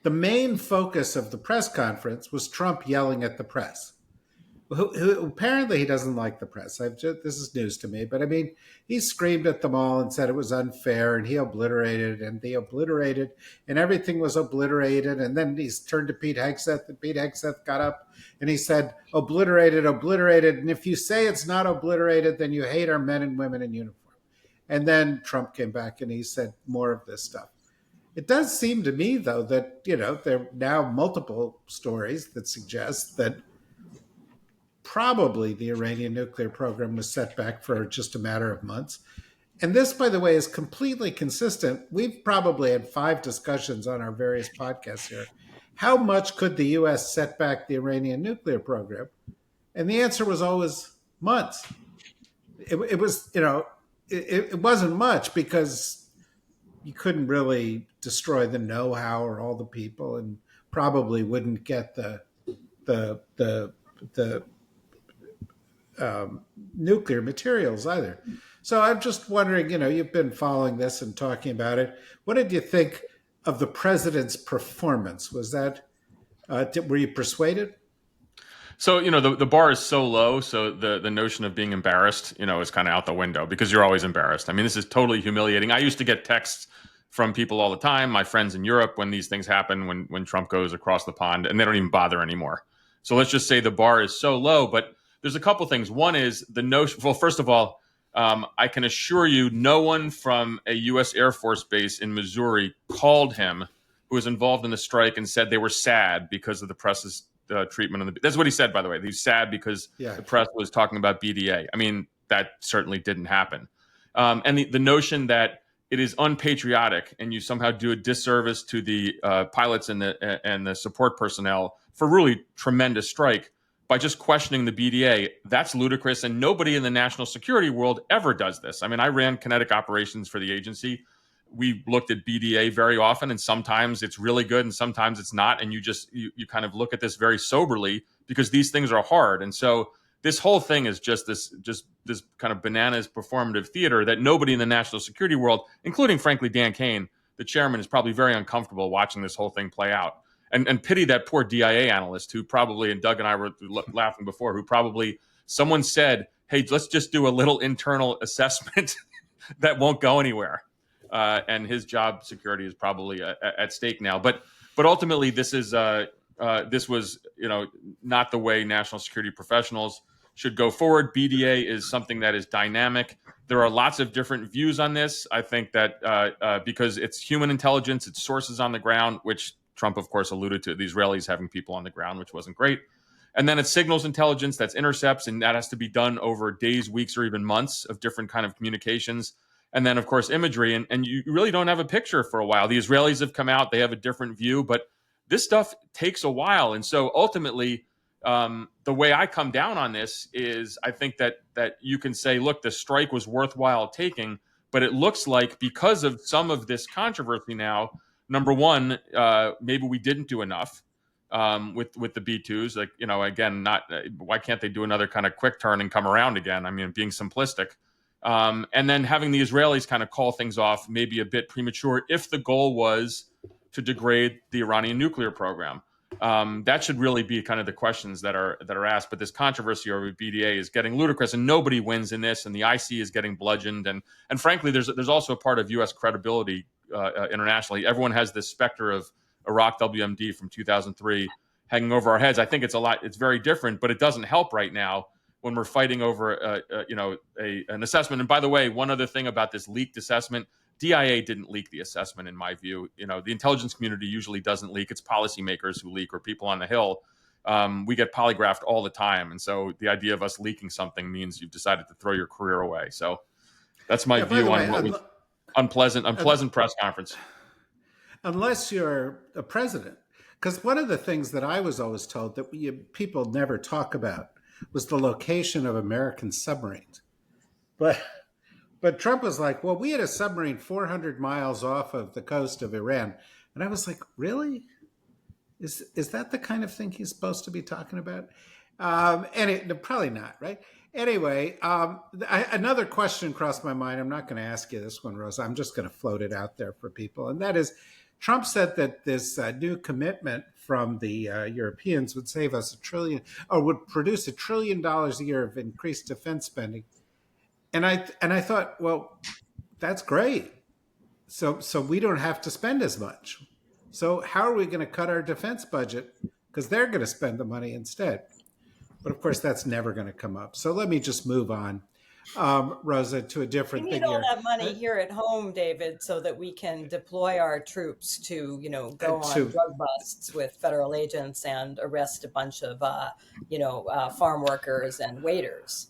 the main focus of the press conference was Trump yelling at the press. Who apparently he doesn't like the press. This is news to me, but I mean, he screamed at them all and said it was unfair, and he obliterated, and they obliterated, and everything was obliterated. And then he turned to Pete Hegseth, and Pete Hegseth got up and he said, "Obliterated, obliterated. And if you say it's not obliterated, then you hate our men and women in uniform." And then Trump came back and he said more of this stuff. It does seem to me, though, that there are now multiple stories that suggest that probably the Iranian nuclear program was set back for just a matter of months. And this, by the way, is completely consistent. We've probably had 5 discussions on our various podcasts here. How much could the U.S. set back the Iranian nuclear program? And the answer was always months. It was, it wasn't much because you couldn't really destroy the know-how or all the people, and probably wouldn't get the nuclear materials either. So I'm just wondering, you've been following this and talking about it. What did you think of the president's performance? Was that, were you persuaded? So, the bar is so low. So the notion of being embarrassed, is kind of out the window because you're always embarrassed. I mean, this is totally humiliating. I used to get texts from people all the time, my friends in Europe, when these things happen, when Trump goes across the pond, and they don't even bother anymore. So let's just say the bar is so low, but there's a couple things. One is the notion. Well, first of all, I can assure you, no one from a U.S. Air Force base in Missouri called him, who was involved in the strike, and said they were sad because of the press's treatment of the. That's what he said, by the way. He's sad because the press was talking about BDA. I mean, that certainly didn't happen. And the notion that it is unpatriotic and you somehow do a disservice to the pilots and the support personnel for really tremendous strike by just questioning the BDA, that's ludicrous. And nobody in the national security world ever does this. I mean, I ran kinetic operations for the agency. We looked at BDA very often, and sometimes it's really good and sometimes it's not. And you kind of look at this very soberly because these things are hard. And so this whole thing is just this kind of bananas performative theater that nobody in the national security world, including, frankly, Dan Kane, the chairman, is probably very uncomfortable watching this whole thing play out. And pity that poor DIA analyst who probably, and Doug and I were laughing before, who probably someone said, hey, let's just do a little internal assessment that won't go anywhere. And his job security is probably at stake now. But ultimately, this was not the way national security professionals should go forward. BDA is something that is dynamic. There are lots of different views on this. I think that because it's human intelligence, it's sources on the ground, which Trump, of course, alluded to the Israelis having people on the ground, which wasn't great. And then it's signals intelligence, that's intercepts, and that has to be done over days, weeks, or even months of different kind of communications. And then, of course, imagery. And you really don't have a picture for a while. The Israelis have come out. They have a different view. But this stuff takes a while. And so ultimately, the way I come down on this is I think that you can say, look, the strike was worthwhile taking. But it looks like because of some of this controversy now, number one, maybe we didn't do enough with the B-2s. Like, again, why can't they do another kind of quick turn and come around again? I mean, being simplistic. And then having the Israelis kind of call things off maybe a bit premature if the goal was to degrade the Iranian nuclear program. That should really be kind of the questions that are asked. But this controversy over BDA is getting ludicrous, and nobody wins in this. And the IC is getting bludgeoned. And frankly, there's also a part of U.S. credibility internationally. Everyone has this specter of Iraq WMD from 2003 hanging over our heads. I think it's very different, but it doesn't help right now when we're fighting over an assessment. And by the way, one other thing about this leaked assessment, DIA didn't leak the assessment in my view. The intelligence community usually doesn't leak. It's policymakers who leak, or people on the Hill. We get polygraphed all the time. And so the idea of us leaking something means you've decided to throw your career away. So that's my view on what was unpleasant press conference. Unless you're a president. Because one of the things that I was always told that people never talk about was the location of American submarines. But Trump was like, well, we had a submarine 400 miles off of the coast of Iran. And I was like, really? Is that the kind of thing he's supposed to be talking about? Probably not, right? Anyway, another question crossed my mind. I'm not going to ask you this one, Rosa. I'm just going to float it out there for people. And that is, Trump said that this new commitment from the Europeans would save us a trillion, or would produce $1 trillion a year of increased defense spending. And I thought, well, that's great. So we don't have to spend as much. So how are we going to cut our defense budget? Because they're going to spend the money instead. But of course, that's never going to come up. So let me just move on, Rosa, to a We different need thing all here. that money here at home, David, so that we can deploy our troops to, go on To drug busts with federal agents and arrest a bunch of, farm workers and waiters.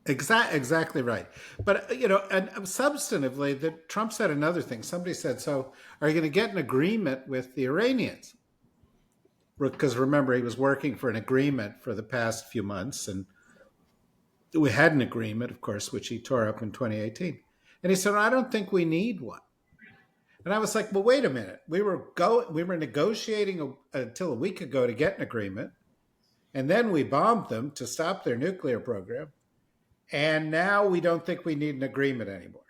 exactly right. But and substantively, that Trump said another thing. Somebody said, "So are you going to get an agreement with the Iranians?" Because remember, he was working for an agreement for the past few months, and we had an agreement, of course, which he tore up in 2018. And he said, "I don't think we need one." And I was like, "Well, wait a minute. We were negotiating until a week ago to get an agreement, and then we bombed them to stop their nuclear program, and now we don't think we need an agreement anymore."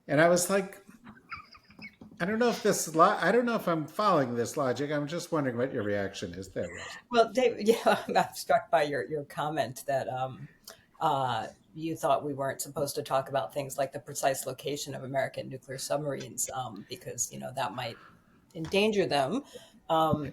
And I was like, I don't know if I'm following this logic. I'm just wondering what your reaction is there, Rose. Well, David, yeah, I'm struck by your comment that you thought we weren't supposed to talk about things like the precise location of American nuclear submarines because, that might endanger them. Um,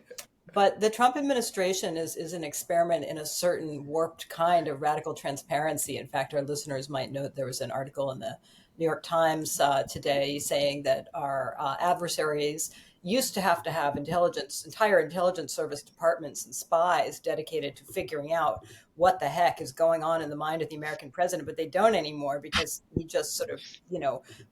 but the Trump administration is an experiment in a certain warped kind of radical transparency. In fact, our listeners might note there was an article in the New York Times today saying that our adversaries used to have entire intelligence service departments and spies dedicated to figuring out what the heck is going on in the mind of the American president, but they don't anymore because he just sort of,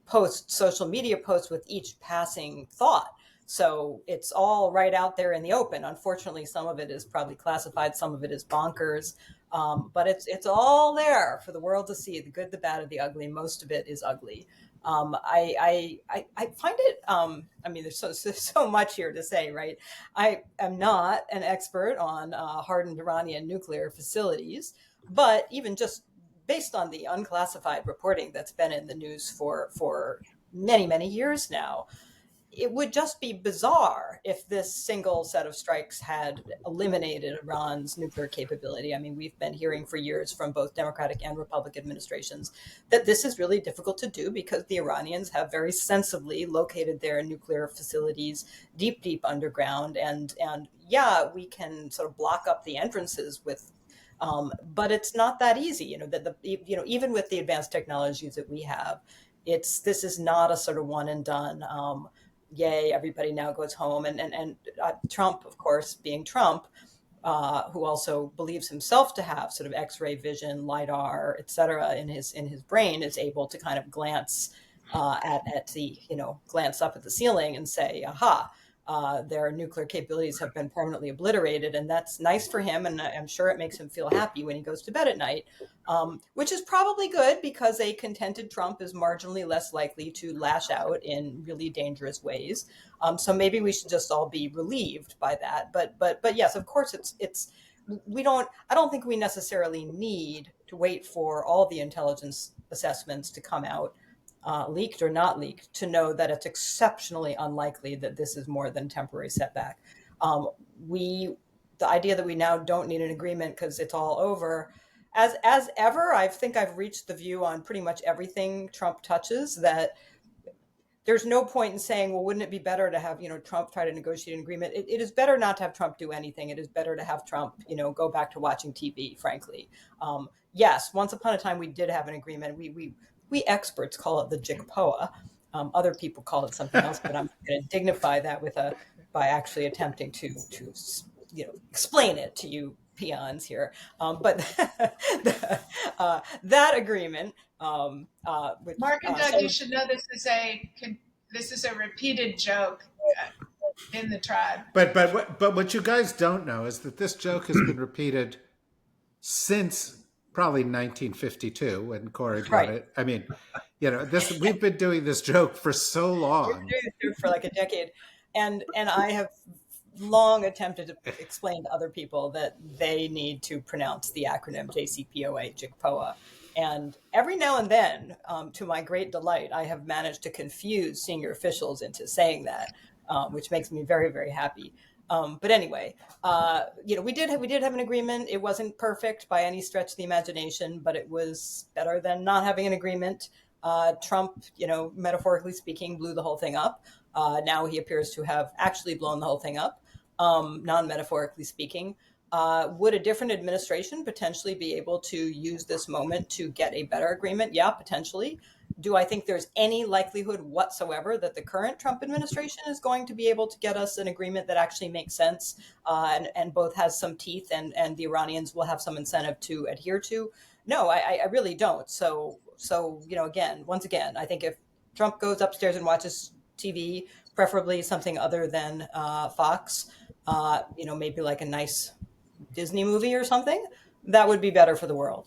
posts social media posts with each passing thought. So it's all right out there in the open. Unfortunately, some of it is probably classified, some of it is bonkers, but it's all there for the world to see: the good, the bad, and the ugly. Most of it is ugly. I find it. I mean, there's so much here to say, right? I am not an expert on hardened Iranian nuclear facilities, but even just based on the unclassified reporting that's been in the news for many years now, it would just be bizarre if this single set of strikes had eliminated Iran's nuclear capability. I mean, we've been hearing for years from both Democratic and Republican administrations that this is really difficult to do because the Iranians have very sensibly located their nuclear facilities deep underground. And yeah, we can sort of block up the entrances with but it's not that easy. Even with the advanced technologies that we have, this is not a sort of one and done. Yay, everybody now goes home. And Trump, of course, being Trump, who also believes himself to have sort of X-ray vision, LiDAR, et cetera, in his brain, is able to kind of glance glance up at the ceiling and say, aha, their nuclear capabilities have been permanently obliterated. And that's nice for him. And I'm sure it makes him feel happy when he goes to bed at night, which is probably good because a contented Trump is marginally less likely to lash out in really dangerous ways. So maybe we should just all be relieved by that. But yes, of course, I don't think we necessarily need to wait for all the intelligence assessments to come out, leaked or not leaked, to know that it's exceptionally unlikely that this is more than temporary setback. The idea that we now don't need an agreement because it's all over, as ever, I think I've reached the view on pretty much everything Trump touches that there's no point in saying, well, wouldn't it be better to have, Trump try to negotiate an agreement? It is better not to have Trump do anything. It is better to have Trump, go back to watching TV, frankly. Yes, once upon a time, we did have an agreement. We experts call it the JICPOA. Other people call it something else, but I'm going to dignify that by actually attempting to explain it to you peons here. But that agreement, which Mark and Doug, you should know this is a repeated joke in the tribe. But what you guys don't know is that this joke has been repeated since probably 1952 when Kori brought it. I mean, we've been doing this joke for so long. We've been doing this joke for like a decade, and I have long attempted to explain to other people that they need to pronounce the acronym JCPOA, JICPOA. And every now and then, to my great delight, I have managed to confuse senior officials into saying that. which makes me very, very happy. But anyway, we did have an agreement. It wasn't perfect by any stretch of the imagination, but it was better than not having an agreement. Trump, metaphorically speaking, blew the whole thing up. Now he appears to have actually blown the whole thing up, non-metaphorically speaking. Would a different administration potentially be able to use this moment to get a better agreement? Yeah, potentially. Do I think there's any likelihood whatsoever that the current Trump administration is going to be able to get us an agreement that actually makes sense, and both has some teeth, and the Iranians will have some incentive to adhere to? No, I really don't. So once again, I think if Trump goes upstairs and watches TV, preferably something other than Fox, maybe like a nice Disney movie or something, that would be better for the world.